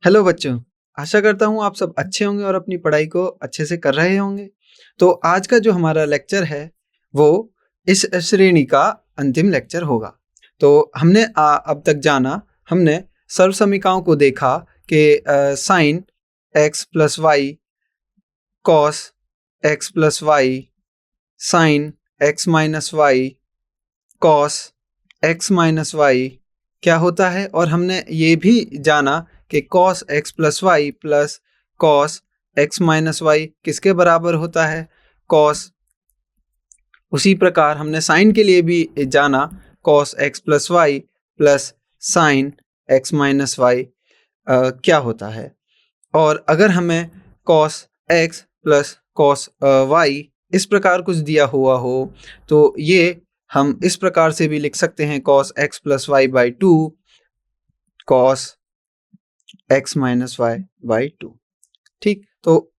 Hello बच्चों, आशा करता हूँ आप सब अच्छे होंगे और अपनी पढ़ाई को अच्छे से कर रहे होंगे। तो आज का जो हमारा लेक्चर है वो इस श्रेणी का अंतिम लेक्चर होगा। तो हमने अब तक जाना, हमने सर्वसमीकाओं को देखा कि sine x plus y, cos x plus y, sine x minus y, cos x minus y क्या होता है, और हमने ये भी जाना कि cos x plus y plus cos x minus y किसके बराबर होता है, कॉस। उसी प्रकार हमने साइन के लिए भी जाना, cos x plus y plus sine x minus y क्या होता है। और अगर हमें cos x plus cos y इस प्रकार कुछ दिया हुआ हो तो ये हम इस प्रकार से भी लिख सकते हैं, cos x plus y by two, cos x minus y by two. ठीक, तो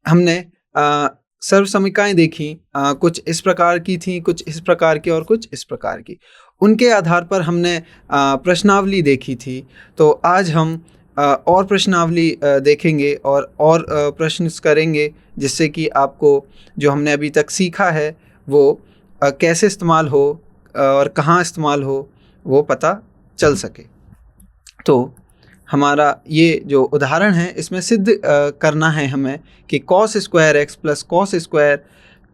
हमने सर्वसमीकाएं देखी, कुछ इस प्रकार की थी, कुछ इस प्रकार की और कुछ इस प्रकार की। उनके आधार पर हमने प्रश्नावली देखी थी। तो आज हम और प्रश्नावली देखेंगे और प्रश्न करेंगे, जिससे कि आपको जो हमने अभी तक सीखा है वो कैसे इस्तेमाल हो और कहाँ इस्तेमाल हो वो पता चल सके। तो हमारा ये जो उदाहरण है इसमें सिद्ध करना है हमें कि cos square x plus cos square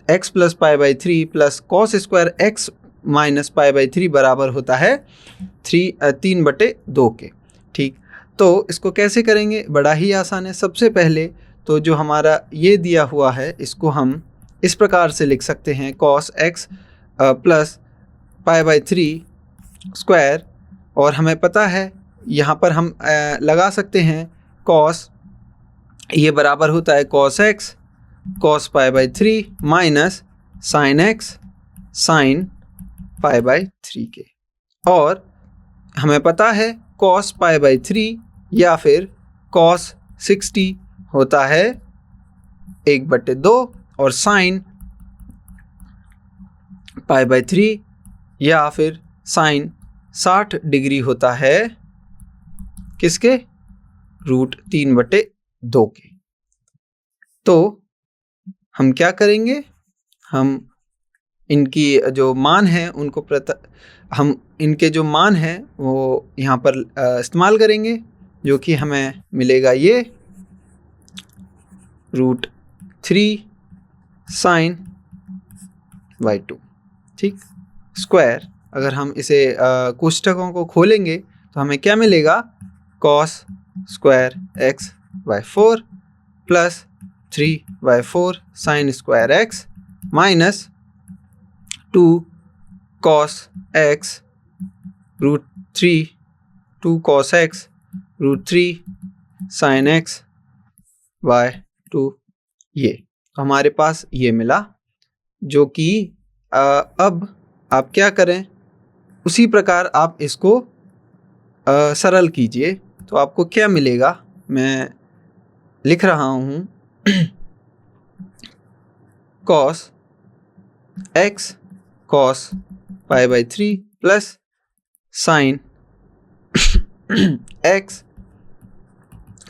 x plus pi by three plus cos square x minus pi by three बराबर होता है 3/2 के। ठीक, तो इसको कैसे करेंगे, बड़ा ही आसान है। सबसे पहले तो जो हमारा ये दिया हुआ है इसको हम इस प्रकार से लिख सकते हैं, cos x plus pi by three square, और हमें पता है यहाँ पर हम लगा सकते हैं कॉस, ये बराबर होता है cos x cos pi by three minus sine x sine pi by three के। और हमें पता है कॉस पाई बाई थ्री या फिर कॉस 60 होता है 1/2, और साइन पाई बाई थ्री या फिर साइन 60 डिग्री होता है किसके, √3/2 के। तो हम क्या करेंगे, हम इनकी जो मान है उनको हम इनके जो मान है वो यहाँ पर इस्तेमाल करेंगे, जो कि हमें मिलेगा ये √3 साइन बाई टू। ठीक, स्क्वायर अगर हम इसे कोष्ठकों को खोलेंगे तो हमें क्या मिलेगा, cos square x by 4 plus 3/4 sine square x minus 2 cos x √3 2 cos x √3 sine x by 2। ये तो हमारे पास ये मिला, जो कि अब आप क्या करें, उसी प्रकार आप इसको सरल कीजिए। तो आपको क्या मिलेगा, मैं लिख रहा हूँ, cos x cos pi by three plus sine x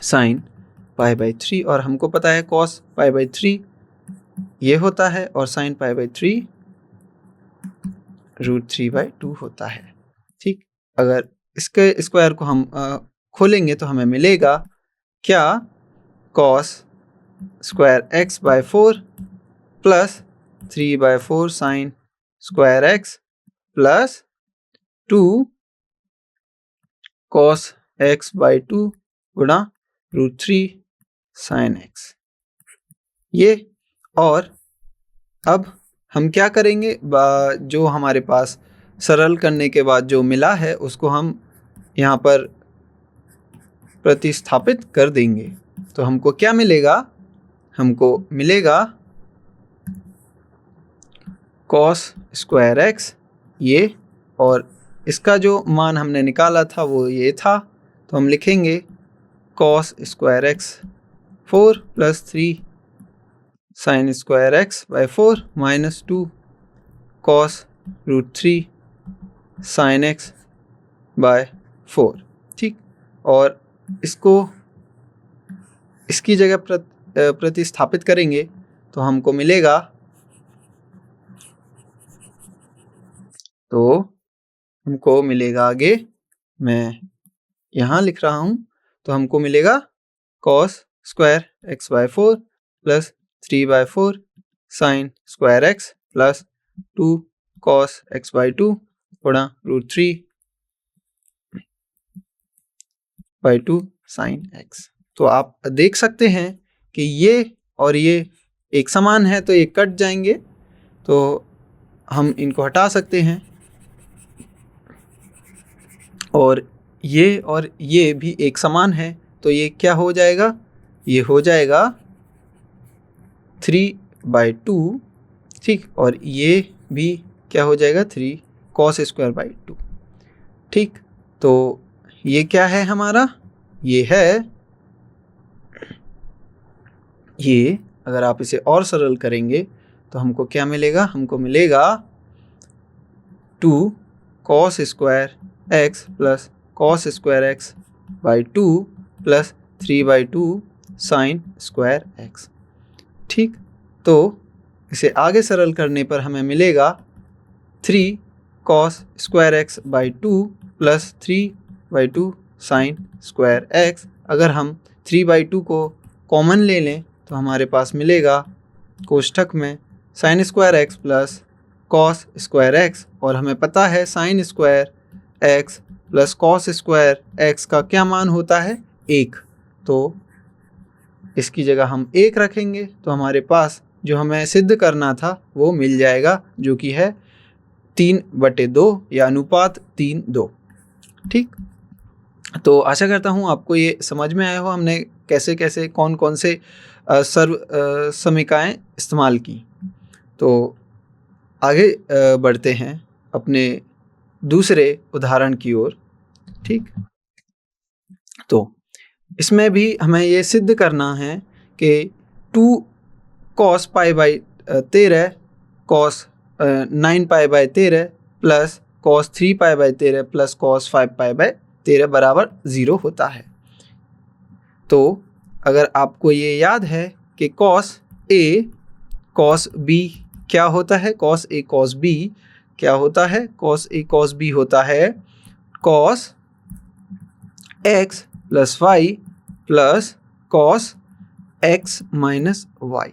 sine pi by three, और हमको पता है कॉस पाई बाई थ्री ये होता है और साइन पाई बाई थ्री √3/2 होता है। ठीक, अगर इसके स्क्वायर को हम खोलेंगे तो हमें मिलेगा क्या, cos square x by 4 plus 3/4 sine square x plus 2 cos x by 2 गुणा √3 साइन एक्स। ये, और अब हम क्या करेंगे, जो हमारे पास सरल करने के बाद जो मिला है उसको हम यहाँ पर प्रतिस्थापित कर देंगे। तो हमको क्या मिलेगा, हमको मिलेगा कॉस स्क्वायर एक्स ये, और इसका जो मान हमने निकाला था वो ये था। तो हम लिखेंगे cos square x 4 plus 3 sine square x by 4 minus 2 cos √3 sine x by 4। ठीक, और इसको इसकी जगह प्रतिस्थापित करेंगे तो हमको मिलेगा, आगे मैं यहाँ लिख रहा हूँ, तो हमको मिलेगा cos square x by 4 plus 3/4 sine square x plus 2 cos x by 2 गुणा √3/2 साइन x। तो आप देख सकते हैं कि ये और ये एक समान है, तो ये कट जाएंगे, तो हम इनको हटा सकते हैं, और ये भी एक समान है, तो ये क्या हो जाएगा, ये हो जाएगा 3/2, ठीक, और ये भी क्या हो जाएगा 3 cos स्क्वायर बाई 2, ठीक। तो ये क्या है हमारा, ये है, ये अगर आप इसे और सरल करेंगे तो हमको क्या मिलेगा, हमको मिलेगा 2 cos square x plus cos square x by 2 plus 3/2 sign square x, ठीक। तो इसे आगे सरल करने पर हमें मिलेगा 3 cos square x by 2 plus 3/2 sign square x. अगर हम 3/2 को कॉमन ले लें तो हमारे पास मिलेगा कोष्ठक में sign square x plus cos square x, और हमें पता है sine square x plus cos square x का क्या मान होता है, 1। तो इसकी जगह हम 1 रखेंगे तो हमारे पास जो हमें सिद्ध करना था वो मिल जाएगा, जो कि है 3/2 या अनुपात 3:2, ठीक। तो आशा करता हूँ आपको ये समझ में आया हो हमने कैसे कैसे कौन कौन से सर्व समीकरणाएं इस्तेमाल की। तो आगे बढ़ते हैं अपने दूसरे उदाहरण की ओर, ठीक। तो इसमें भी हमें ये सिद्ध करना है कि 2 cos π/13 cos 9π/13 plus cos 3π/13 plus cos 5π/13 बराबर 0 होता है। तो अगर आपको ये याद है कि cos A cos B क्या होता है, cos A cos B क्या होता है, cos A cos B होता है cos x plus y plus cos x minus y,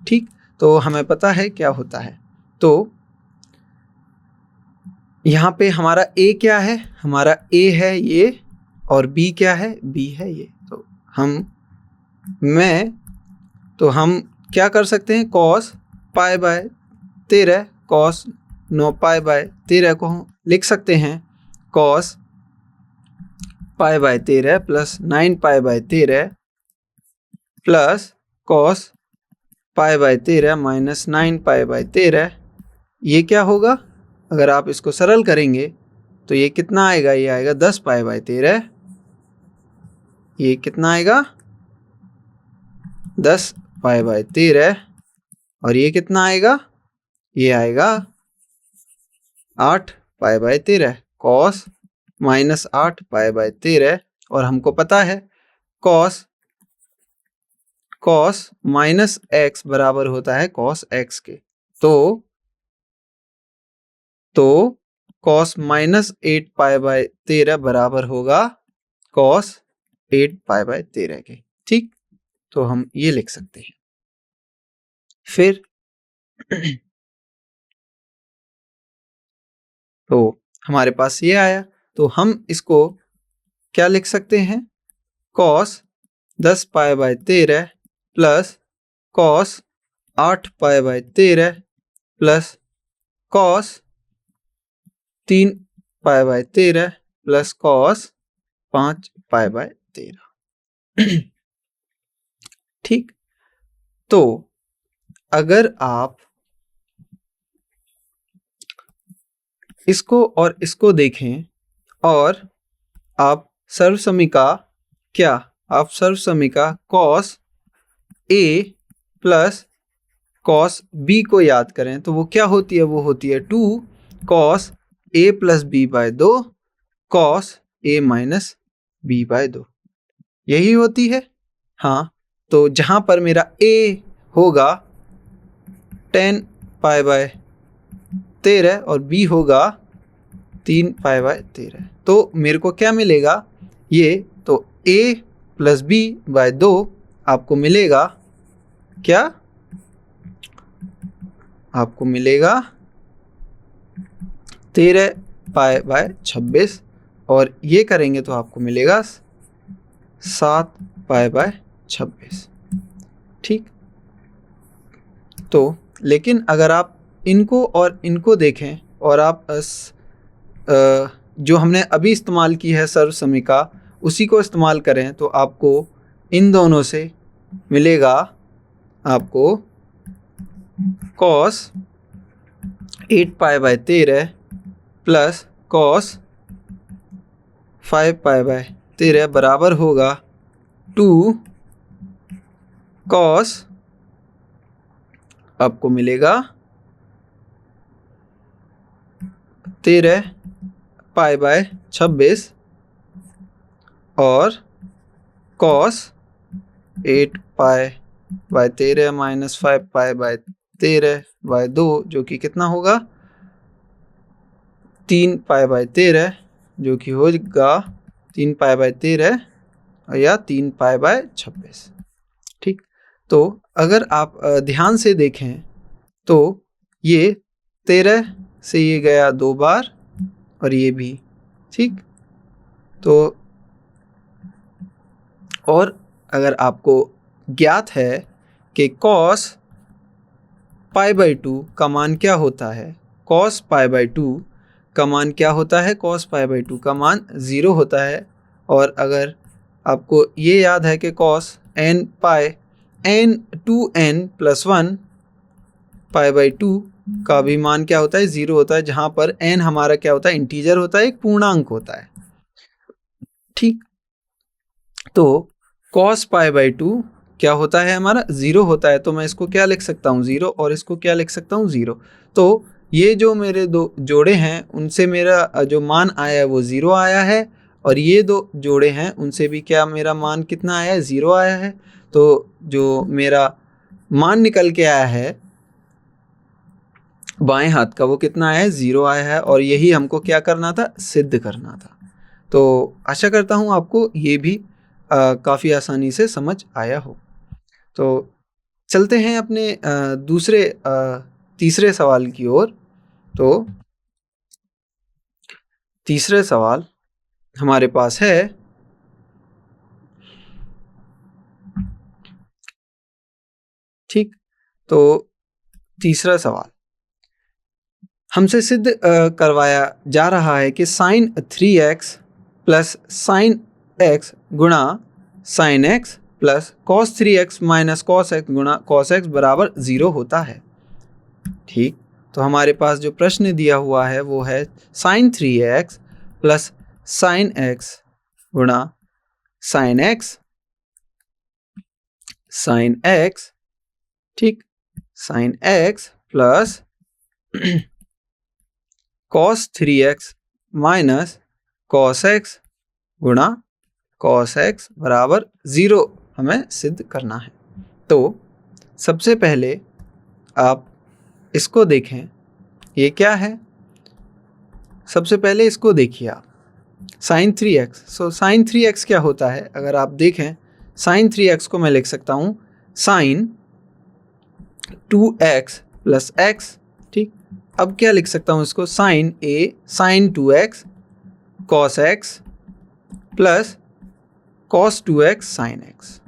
ठीक। तो हमें पता है क्या होता है। तो यहाँ पे हमारा A क्या है, हमारा A है ये, और B क्या है, B है ये। तो हम क्या कर सकते हैं, cos π/13 cos 9π/13 को लिख सकते हैं cos π/13 plus 9π/13 plus cos π/13 minus 9π/13। ये क्या होगा, अगर आप इसको सरल करेंगे तो ये कितना आएगा, ये आएगा 10π/13, ये कितना आएगा 10π/13, और ये कितना आएगा, ये आएगा 8π/13 cos माइनस 8π/13, और हमको पता है cos माइनस x बराबर होता है cos x के। तो cos माइनस 8π/13 बराबर होगा cos 8π/13 के, ठीक। तो हम ये लिख सकते हैं। फिर तो हमारे पास ये आया, तो हम इसको क्या लिख सकते हैं, cos 10π/13 plus cos 8π/13 plus cos 3π/13 plus cos 5π/13, ठीक। तो अगर आप इसको और इसको देखें और आप सर्वसमीका cos A plus cos B को याद करें तो वो क्या होती है, वो होती है 2 cos A plus B/2 cos A minus B/2, यही होती है। हाँ, तो जहाँ पर मेरा a होगा 10π/13 और b होगा 3π/13, तो मेरे को क्या मिलेगा ये, तो a + b/2 आपको मिलेगा क्या, आपको मिलेगा 13π/26 और ये करेंगे तो आपको मिलेगा 7π/26। ठीक, तो लेकिन अगर आप इनको और इनको देखें और आप जो हमने अभी इस्तेमाल की है सर्वसमीका उसी को इस्तेमाल करें तो आपको इन दोनों से मिलेगा आपको cos 8π/13 प्लस cos 5π/13 बराबर होगा 2 cos, आपको मिलेगा 13π/26 और cos 8π/13 माइनस 5π/13/2 जो कि कितना होगा 3π/13, जो कि होगा 3π/13 या 3π/26। ठीक, तो अगर आप ध्यान से देखें तो ये 13 से ये गया 2 बार और ये भी। ठीक, तो और अगर आपको ज्ञात है कि cos π/2 का मान क्या होता है, cos π/2 का मान क्या होता है, cos π/2 का मान 0 होता है। और अगर आपको ये याद है कि cos n 2n + 1 π/2 का भी मान क्या होता है 0 होता है, जहाँ पर n हमारा क्या होता है इंटीजर होता है, एक पूर्णांक होता है। ठीक, तो cos π/2 क्या होता है हमारा 0 होता है, तो मैं इसको क्या लिख सकता हूँ 0 और इसको क्या लिख सकता हूँ 0। तो ये जो मेरे दो जोड़े हैं उनसे मेरा जो मान आया है वो 0 आया है और ये दो जोड़े हैं उनसे भी क्या मेरा मान कितना आया है 0 आया है। तो जो मेरा मान निकल के आया है बाएं हाथ का वो कितना आया है 0 आया है और यही हमको क्या करना था सिद्ध करना था। तो आशा करता हूँ आपको ये भी काफ़ी आसानी से समझ आया हो। तो चलते हैं अपने तीसरे सवाल की ओर। तो तीसरे सवाल हमारे पास है ठीक, तो तीसरा सवाल हमसे सिद्ध करवाया जा रहा है कि sin 3x plus sin x गुणा sin x plus cos 3x minus cos x गुणा cos x बराबर 0 होता है। ठीक, तो हमारे पास जो प्रश्न दिया हुआ है वो है sin 3x plus sin x गुणा sin x ठीक, sin x plus cos 3x minus cos x गुणा cos x बराबर 0 हमें सिद्ध करना है। तो सबसे पहले आप इसको देखें, ये क्या है, सबसे पहले इसको देखिए आप sin 3x। सो sin 3x क्या होता है, अगर आप देखें sin 3x को मैं लिख सकता हूँ sin 2x प्लस x। ठीक, अब क्या लिख सकता हूँ इसको sin a sin 2x cos x plus cos 2x sin x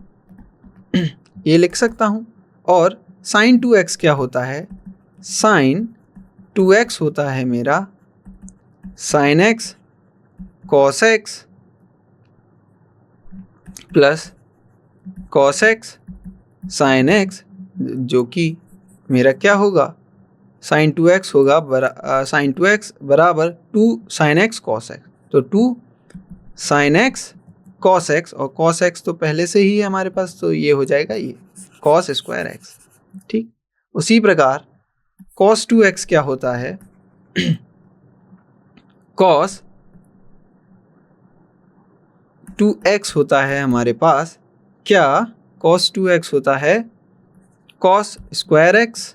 ये लिख सकता हूँ। और sin 2x क्या होता है, sin 2x होता है मेरा sin x cos x plus cos x sin x, जो कि मेरा क्या होगा sin 2x होगा sin 2x बराबर 2 sin x cos x। तो 2 sin x cos x और cos x तो पहले से ही है हमारे पास, तो ये हो जाएगा ये cos स्क्वायर x। ठीक, उसी प्रकार cos 2x क्या होता है cos 2x होता है हमारे पास क्या cos 2x होता है cos स्क्वायर x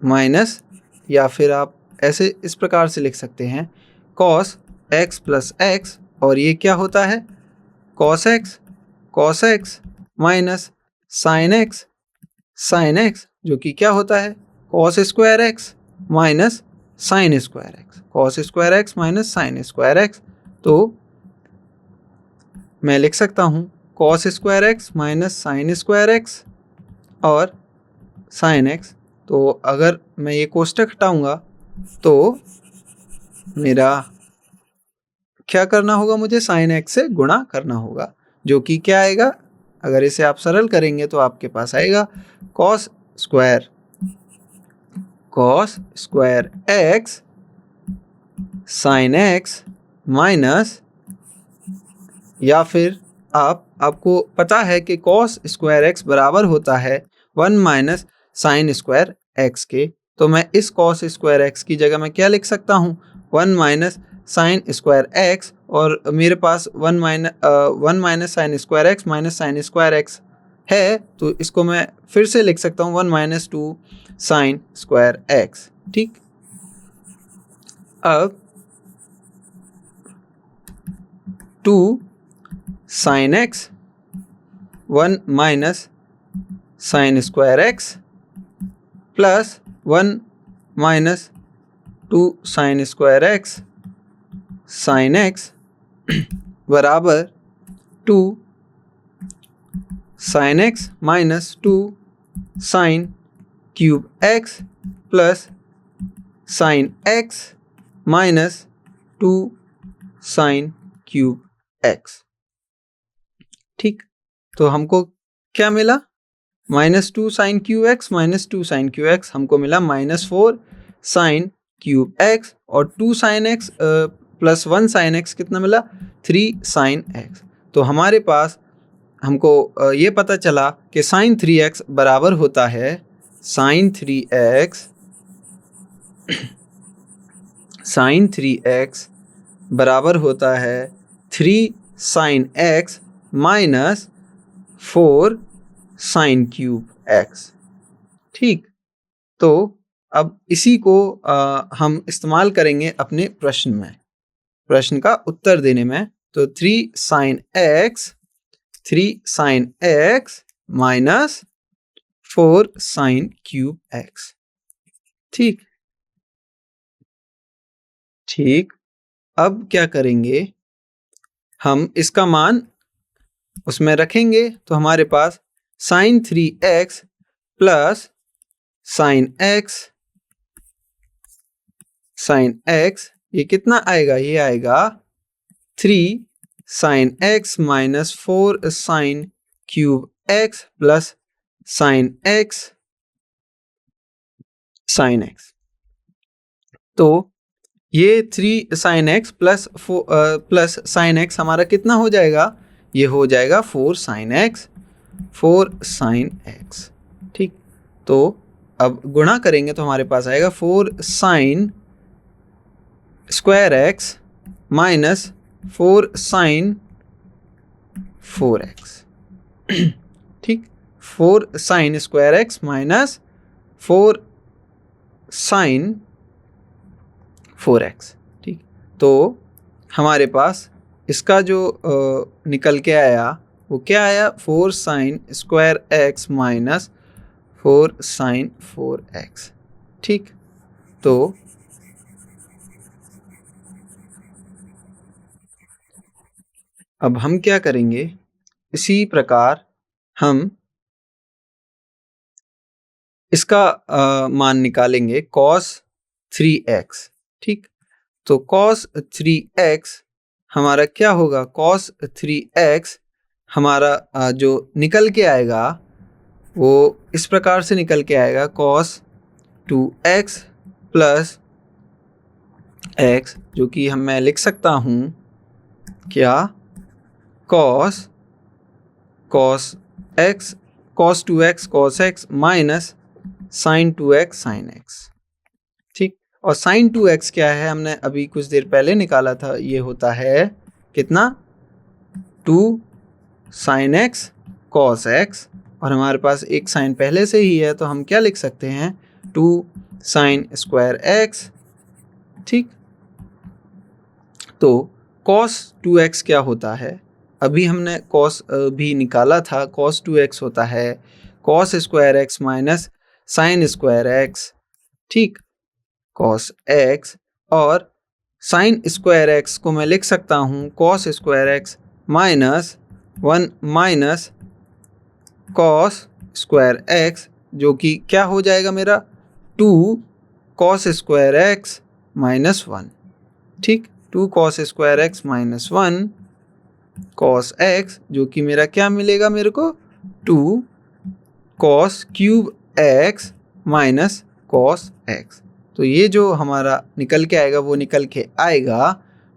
माइनस, या फिर आप ऐसे इस प्रकार से लिख सकते हैं cos x प्लस x, और ये क्या होता है cos x minus sin x, जो कि क्या होता है cos square x minus sin square x, cos square x minus sin square x। तो मैं लिख सकता हूँ cos square x minus sin square x और sin x। तो अगर मैं ये कोष्टक हटाऊंगा तो मेरा क्या करना होगा, मुझे sin x से गुणा करना होगा, जो कि क्या आएगा, अगर इसे आप सरल करेंगे तो आपके पास आएगा cos square x sin x minus, या फिर आपको पता है कि cos स्क्वायर x बराबर होता है 1 माइनस साइन स्क्वायर x के, तो मैं इस cos स्क्वायर x की जगह मैं क्या लिख सकता हूँ 1 माइनस साइन स्क्वायर x, और मेरे पास 1 minus sine square x minus sine square x है, तो इसको मैं फिर से लिख सकता हूँ 1 माइनस 2 साइन स्क्वायर x। ठीक, अब 2 sine x 1 minus sine square x plus 1 minus 2 sine square x sine x बराबर 2 sine x minus 2 sine cube x plus sine x minus 2 sine cube x। ठीक, तो हमको क्या मिला, minus 2 sine cube x minus 2 sine cube x, हमको मिला minus 4 sine cube x, और 2 sine x plus 1 sine x कितना मिला 3 साइन एक्स। तो हमारे पास हमको ये पता चला कि साइन 3x बराबर होता है साइन 3x बराबर होता है 3 sine x minus 4 sine cube x। ठीक, तो अब इसी को हम इस्तेमाल करेंगे अपने प्रश्न का उत्तर देने में। तो 3 sine x minus 4 sine cube x। ठीक, अब क्या करेंगे, हम इसका मान उसमें रखेंगे, तो हमारे पास sine 3x plus sine x ये कितना आएगा, ये आएगा 3 sine x minus 4 sine cube x plus sine x sine x। तो ये 3 sine x plus sine x हमारा कितना हो जाएगा, ये हो जाएगा 4 साइन x। ठीक, तो अब गुणा करेंगे तो हमारे पास आएगा 4 sine square x minus 4 sine 4x। ठीक, 4 sine square x minus 4 sine 4x। ठीक, तो हमारे पास इसका जो निकल के आया वो क्या आया, 4 sine square x minus 4 sine 4x। ठीक, तो अब हम क्या करेंगे, इसी प्रकार हम इसका मान निकालेंगे cos 3x। ठीक, तो cos 3x हमारा क्या होगा, cos 3x हमारा जो निकल के आएगा वो इस प्रकार से निकल के आएगा cos 2x प्लस x, जो कि मैं लिख सकता हूँ क्या, cos 2x cos x minus sin 2x sin x। ठीक, और sin 2x क्या है, हमने अभी कुछ देर पहले निकाला था, ये होता है कितना 2 sin x कॉस एक्स, और हमारे पास एक साइन पहले से ही है तो हम क्या लिख सकते हैं, 2 साइन स्क्वायर एक्स। ठीक, तो कॉस 2x क्या होता है, अभी हमने कॉस भी निकाला था, कॉस 2x होता है cos square x minus sine square x. ठीक, कॉस एक्स, और साइन स्क्वायर एक्स को मैं लिख सकता हूँ cos square x minus 1 minus cos square x, जो कि क्या हो जाएगा मेरा, 2 कॉस स्क्वायर एक्स माइनस 1। ठीक, 2 cos square x minus 1 cos x, जो कि मेरा क्या मिलेगा मेरे को, 2 cos cube x minus cos x. तो ये जो हमारा निकल के आएगा वो निकल के आएगा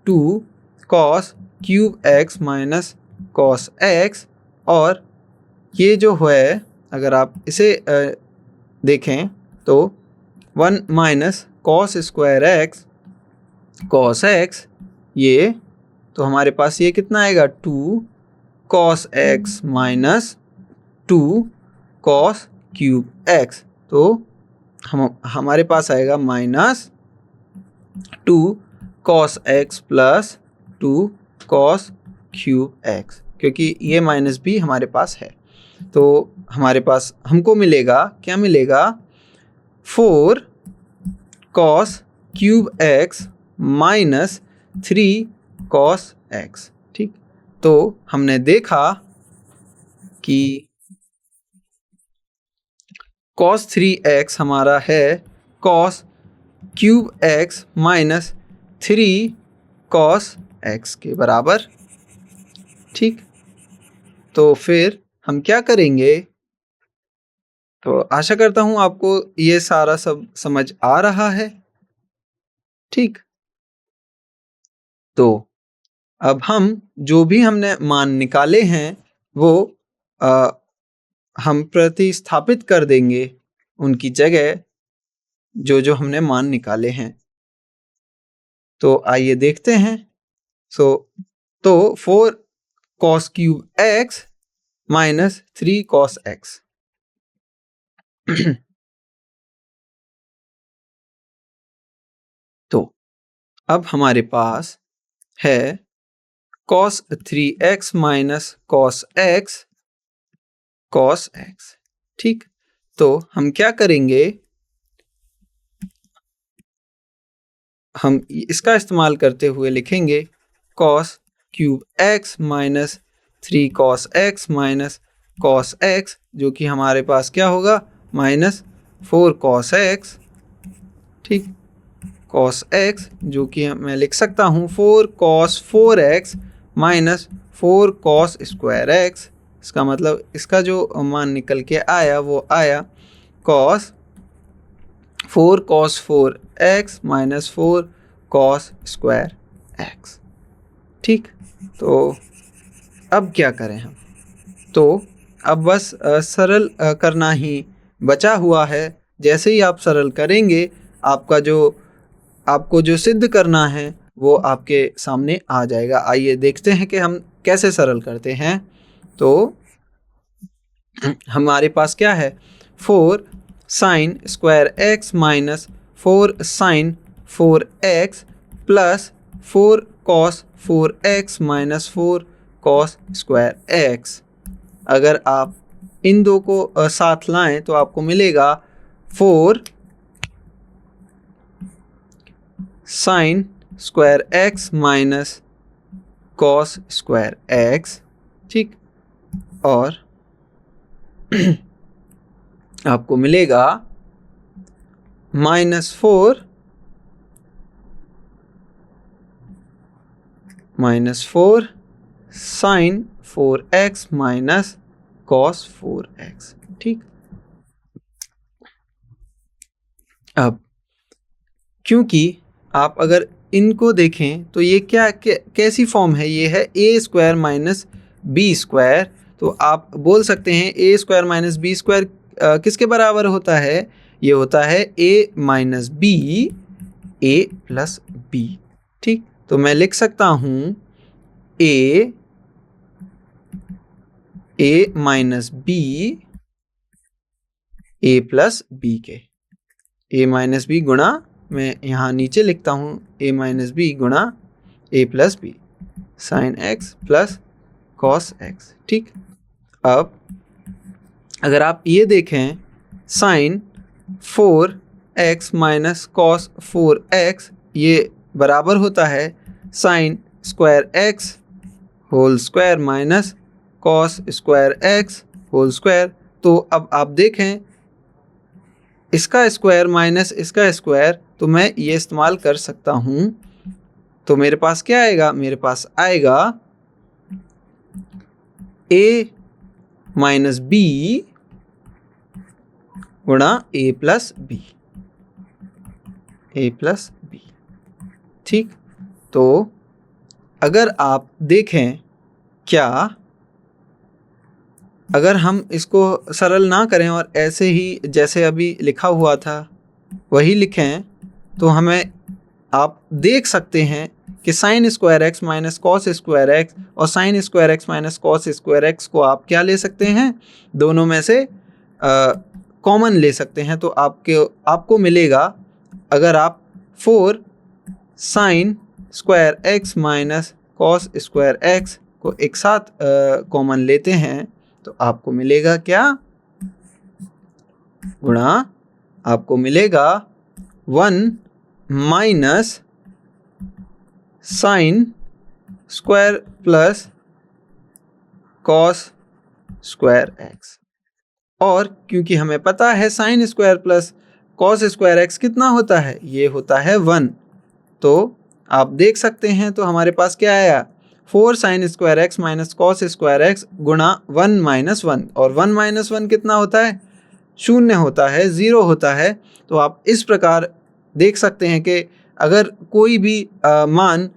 2 cos cube x minus cos x, और ये जो है अगर आप इसे देखें तो 1 minus cos square x cos x, ये तो हमारे पास ये कितना आएगा, 2 cos x minus 2 cos cube x. तो हमारे पास आएगा minus 2 cos x plus 2 cos cube x, क्योंकि ये माइनस भी हमारे पास है। तो हमारे पास हमको मिलेगा, क्या मिलेगा, 4 cos cube x minus 3 cos x. ठीक, तो हमने देखा कि कॉस 3x हमारा है cos cube x minus 3 cos x के बराबर। ठीक, तो फिर हम क्या करेंगे, तो आशा करता हूँ आपको ये सारा सब समझ आ रहा है। ठीक, तो अब हम जो भी हमने मान निकाले हैं वो हम प्रतिस्थापित कर देंगे उनकी जगह, जो जो हमने मान निकाले हैं। तो आइए देखते हैं। तो 4 cos cube x minus 3 cos x. तो अब हमारे पास है cos 3x minus cos x cos x. ठीक, तो हम क्या करेंगे, हम इसका इस्तेमाल करते हुए लिखेंगे cos cube x minus 3 cos x minus cos x, जो कि हमारे पास क्या होगा, माइनस 4 कॉस एक्स। ठीक, कॉस एक्स, जो कि मैं लिख सकता हूँ 4 cos 4x minus 4 cos square x. इसका मतलब इसका जो मान निकल के आया वो आया cos 4 cos 4x minus 4 cos square x. ठीक, तो अब क्या करें हम, तो अब बस सरल करना ही बचा हुआ है। जैसे ही आप सरल करेंगे आपको जो सिद्ध करना है वो आपके सामने आ जाएगा। आइए देखते हैं कि हम कैसे सरल करते हैं। तो हमारे पास क्या है, 4 sine square x minus 4 sine 4x plus 4 cos 4x minus 4 cos square x. अगर आप इन दो को साथ लाएं तो आपको मिलेगा 4 sine square x minus cos square x. ठीक, और आपको मिलेगा -4 sine 4x minus cos 4x। ठीक, अब क्योंकि आप अगर इनको देखें तो ये कैसी फॉर्म है, ये है ए स्क्वायर माइनस बी स्क्वायर। तो आप बोल सकते हैं ए स्क्वायर माइनस बी स्क्वायर किसके बराबर होता है, ये होता है ए minus B a plus b. ठीक, तो मैं लिख सकता हूँ ए ए minus B a plus B के, ए माइनस बी गुणा, मैं यहाँ नीचे लिखता हूँ ए माइनस बी गुणा A plus B sine x plus cos x. ठीक, अब अगर आप ये देखें sign 4x minus cos 4x ये बराबर होता है sine square x whole square minus cos square x whole square. तो अब आप देखें इसका स्क्वायर माइनस इसका स्क्वायर, तो मैं ये इस्तेमाल कर सकता हूँ। तो मेरे पास क्या आएगा, मेरे पास आएगा a माइनस बी गुणा a plus b, a plus b. ठीक, तो अगर आप देखें क्या अगर हम इसको सरल ना करें और ऐसे ही जैसे अभी लिखा हुआ था वही लिखें, तो हमें आप देख सकते हैं कि sine square x minus cos square x और sine square x minus cos square x को आप क्या ले सकते हैं, दोनों में से कॉमन ले सकते हैं। तो आपको मिलेगा, अगर आप 4 sine square x minus cos square x को एक साथ कॉमन लेते हैं तो आपको मिलेगा क्या, गुणा आपको मिलेगा 1 minus sine square plus cos square x. और क्योंकि हमें पता है sine square plus cos square x कितना होता है, ये होता है 1। तो आप देख सकते हैं, तो हमारे पास क्या आया 4 sine square x minus cos square x गुणा 1 माइनस 1, और 1 माइनस 1 कितना होता है, 0 होता है, 0 होता है। तो आप इस प्रकार देख सकते हैं कि अगर कोई भी मान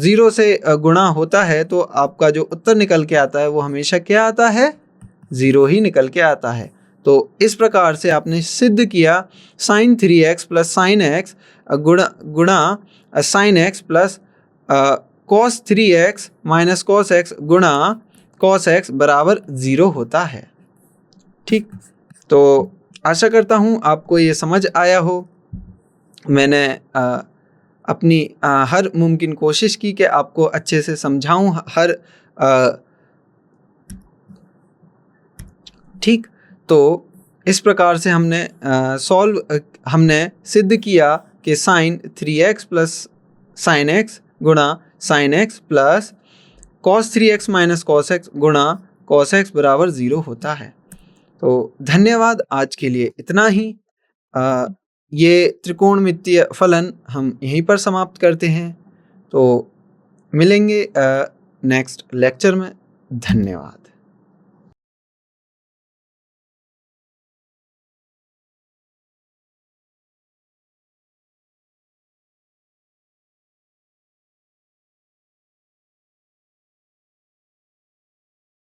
0 से गुणा होता है तो आपका जो उत्तर निकल के आता है वो हमेशा क्या आता है, 0 ही निकल के आता है। तो इस प्रकार से आपने सिद्ध किया sine 3x plus sine x गुणा sine x plus cos 3x minus cos x गुणा कॉस एक्स बराबर 0 होता है। ठीक, तो आशा करता हूँ आपको ये समझ आया हो। मैंने अपनी हर मुमकिन कोशिश की कि आपको अच्छे से समझाऊँ हर ठीक, तो इस प्रकार से हमने सिद्ध किया कि sine 3x plus sine x गुणा sine x plus cos 3x minus cos x गुणा कॉस एक्स बराबर 0 होता है। तो धन्यवाद, आज के लिए इतना ही। ये त्रिकोणमितीय फलन हम यहीं पर समाप्त करते हैं। तो मिलेंगे नेक्स्ट लेक्चर में। धन्यवाद।